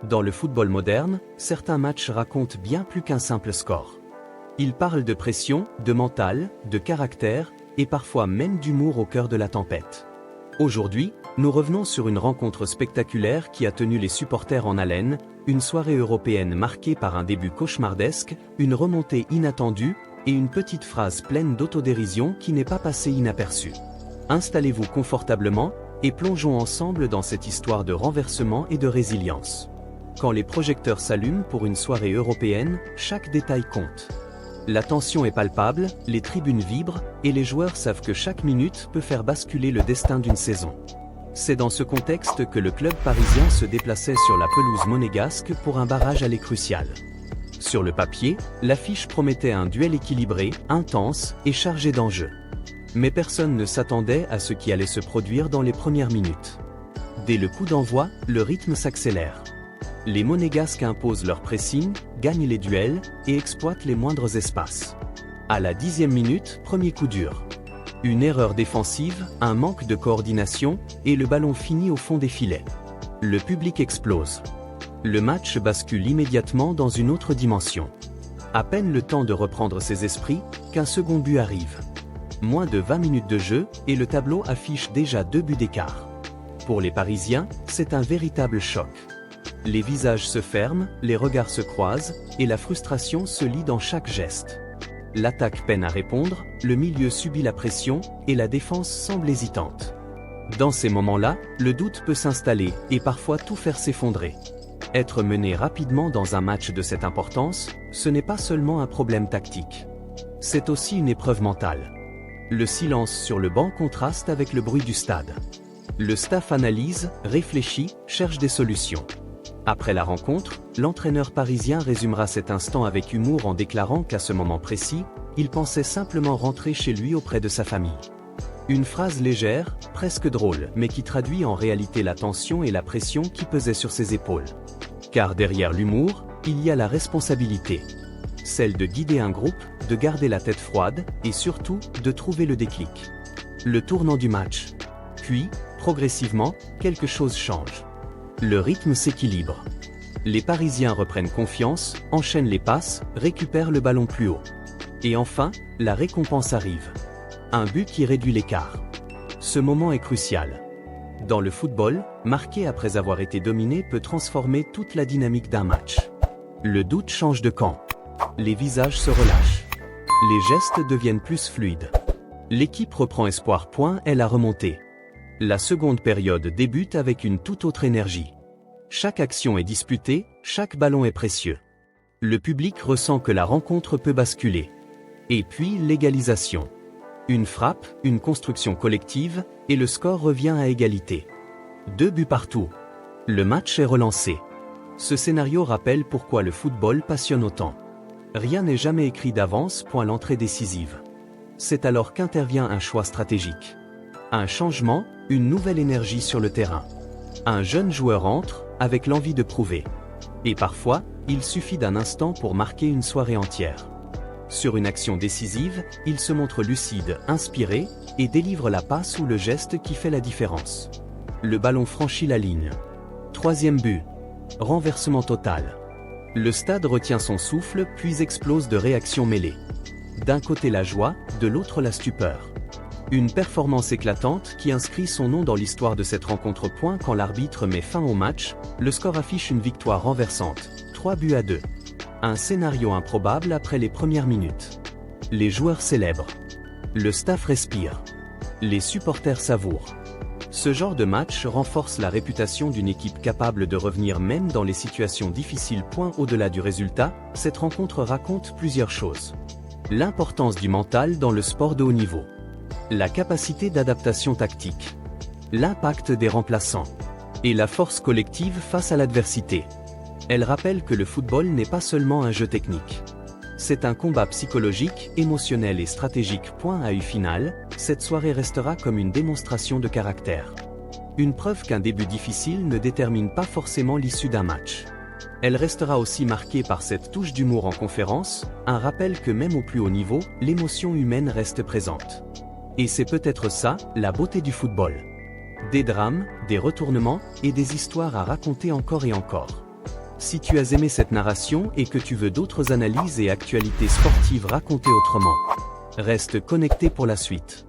Dans le football moderne, certains matchs racontent bien plus qu'un simple score. Ils parlent de pression, de mental, de caractère, et parfois même d'humour au cœur de la tempête. Aujourd'hui, nous revenons sur une rencontre spectaculaire qui a tenu les supporters en haleine, une soirée européenne marquée par un début cauchemardesque, une remontée inattendue, et une petite phrase pleine d'autodérision qui n'est pas passée inaperçue. Installez-vous confortablement, et plongeons ensemble dans cette histoire de renversement et de résilience. Quand les projecteurs s'allument pour une soirée européenne, chaque détail compte. La tension est palpable, les tribunes vibrent, et les joueurs savent que chaque minute peut faire basculer le destin d'une saison. C'est dans ce contexte que le club parisien se déplaçait sur la pelouse monégasque pour un barrage aller crucial. Sur le papier, l'affiche promettait un duel équilibré, intense et chargé d'enjeux. Mais personne ne s'attendait à ce qui allait se produire dans les premières minutes. Dès le coup d'envoi, le rythme s'accélère. Les Monégasques imposent leur pressing, gagnent les duels et exploitent les moindres espaces. À la 10e minute, premier coup dur. Une erreur défensive, un manque de coordination, et le ballon finit au fond des filets. Le public explose. Le match bascule immédiatement dans une autre dimension. À peine le temps de reprendre ses esprits, qu'un second but arrive. Moins de 20 minutes de jeu, et le tableau affiche déjà 2 buts d'écart. Pour les Parisiens, c'est un véritable choc. Les visages se ferment, les regards se croisent, et la frustration se lit dans chaque geste. L'attaque peine à répondre, le milieu subit la pression, et la défense semble hésitante. Dans ces moments-là, le doute peut s'installer, et parfois tout faire s'effondrer. Être mené rapidement dans un match de cette importance, ce n'est pas seulement un problème tactique. C'est aussi une épreuve mentale. Le silence sur le banc contraste avec le bruit du stade. Le staff analyse, réfléchit, cherche des solutions. Après la rencontre, l'entraîneur parisien résumera cet instant avec humour en déclarant qu'à ce moment précis, il pensait simplement rentrer chez lui auprès de sa famille. Une phrase légère, presque drôle, mais qui traduit en réalité la tension et la pression qui pesaient sur ses épaules. Car derrière l'humour, il y a la responsabilité. Celle de guider un groupe, de garder la tête froide, et surtout, de trouver le déclic. Le tournant du match. Puis, progressivement, quelque chose change. Le rythme s'équilibre. Les Parisiens reprennent confiance, enchaînent les passes, récupèrent le ballon plus haut. Et enfin, la récompense arrive. Un but qui réduit l'écart. Ce moment est crucial. Dans le football, marquer après avoir été dominé peut transformer toute la dynamique d'un match. Le doute change de camp. Les visages se relâchent. Les gestes deviennent plus fluides. L'équipe reprend espoir. Est la remontée. La seconde période débute avec une toute autre énergie. Chaque action est disputée, chaque ballon est précieux. Le public ressent que la rencontre peut basculer. Et puis l'égalisation. Une frappe, une construction collective, et le score revient à égalité. 2 buts partout. Le match est relancé. Ce scénario rappelle pourquoi le football passionne autant. Rien n'est jamais écrit d'avance. L'entrée décisive. C'est alors qu'intervient un choix stratégique. Un changement, une nouvelle énergie sur le terrain. Un jeune joueur entre, avec l'envie de prouver. Et parfois, il suffit d'un instant pour marquer une soirée entière. Sur une action décisive, il se montre lucide, inspiré, et délivre la passe ou le geste qui fait la différence. Le ballon franchit la ligne. 3e but. Renversement total. Le stade retient son souffle puis explose de réactions mêlées. D'un côté la joie, de l'autre la stupeur. Une performance éclatante qui inscrit son nom dans l'histoire de cette rencontre. Quand l'arbitre met fin au match, le score affiche une victoire renversante, 3-2. Un scénario improbable après les premières minutes. Les joueurs célèbrent. Le staff respire. Les supporters savourent. Ce genre de match renforce la réputation d'une équipe capable de revenir même dans les situations difficiles. Au-delà du résultat, cette rencontre raconte plusieurs choses. L'importance du mental dans le sport de haut niveau. La capacité d'adaptation tactique. L'impact des remplaçants. Et la force collective face à l'adversité. Elle rappelle que le football n'est pas seulement un jeu technique. C'est un combat psychologique, émotionnel et stratégique. À final, cette soirée restera comme une démonstration de caractère. Une preuve qu'un début difficile ne détermine pas forcément l'issue d'un match. Elle restera aussi marquée par cette touche d'humour en conférence, un rappel que même au plus haut niveau, l'émotion humaine reste présente. Et c'est peut-être ça, la beauté du football. Des drames, des retournements, et des histoires à raconter encore et encore. Si tu as aimé cette narration et que tu veux d'autres analyses et actualités sportives racontées autrement, reste connecté pour la suite.